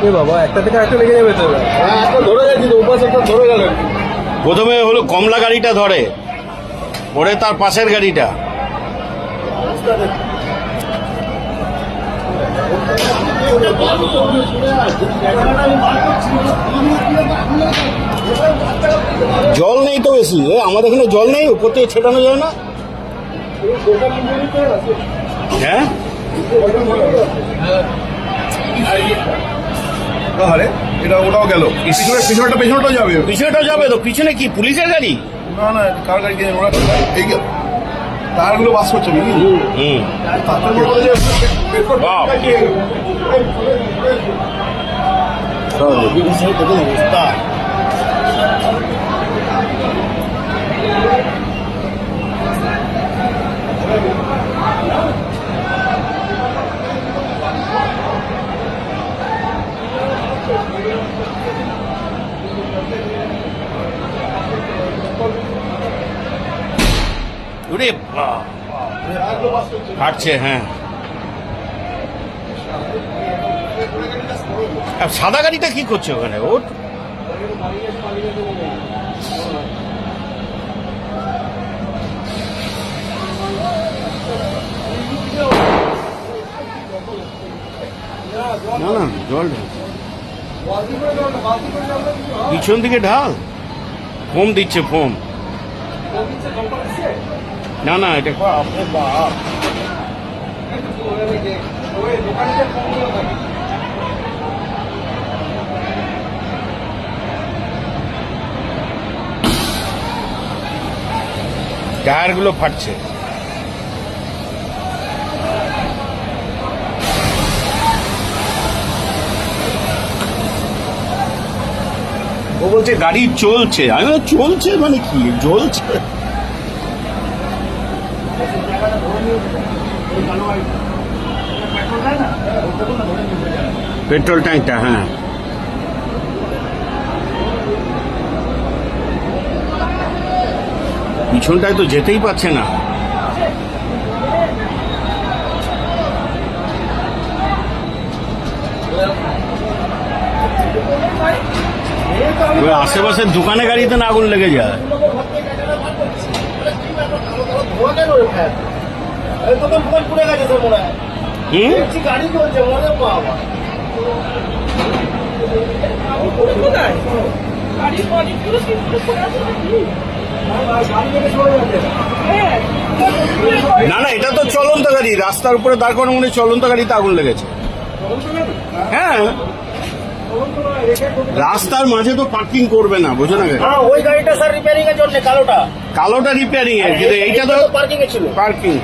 এ বাবা, একটা থেকে একটা লেগে যাবে তো এবার। হ্যাঁ, একটা ধরে গেছি তো, উপাস একটা ধরে গেল। প্রথমে হলো কমলা গাড়িটা ধরে, পরে তার পাশের গাড়িটা। জল নেই তো বেশি, আমাদের এখানে জল নেই, উপর থেকে ছেটানো যায় না। হ্যাঁ, আরে এটা ওটাও গেল, পিছনেটাও যাবে। পিছনেটা যাবে তো। পিছনে কি পুলিশের গাড়ি? না না, কার গাড়ি গেছে ওরা, এই গেল তারগুলো বাস করছে নাকি? হুম, বাপ। অবস্থা ওরে বাপ, ফাটছে। হ্যাঁ, আর সাদা গাড়িটা কি করছে ওখানে? ওর না না, জল ঢাল, পিছন দিকে ঢাল। ফোম দিচ্ছে, ফোম। না না, এটা আপনার বাপ। টায়ারগুলো ফাটছে। ও বলছে গাড়ি চলছে। আমি বললাম, চলছে মানে কি? জ্বলছে। পেট্রোল ট্যাঙ্কটা, হ্যাঁ। পিছনটায় তো যেতেই পারছে না। আশেপাশের দোকানে গাড়িতে না আগুন লেগে যায়। গাড়ি চলছে মনে বাবা। না না, এটা তো চলন্ত গাড়ি, রাস্তার উপরে দাঁড় করানো, মনে হয় চলন্ত গাড়িতে আগুন লেগেছে। হ্যাঁ, রাস্তার মাঝে তো পার্কিং করবে না, বোঝো না? ওই গাড়িটা স্যার রিপেয়ারিং এর জন্য, কালোটা রিপেয়ারিং এর, কিন্তু এইটা তো পার্কিং এ ছিল। পার্কিং।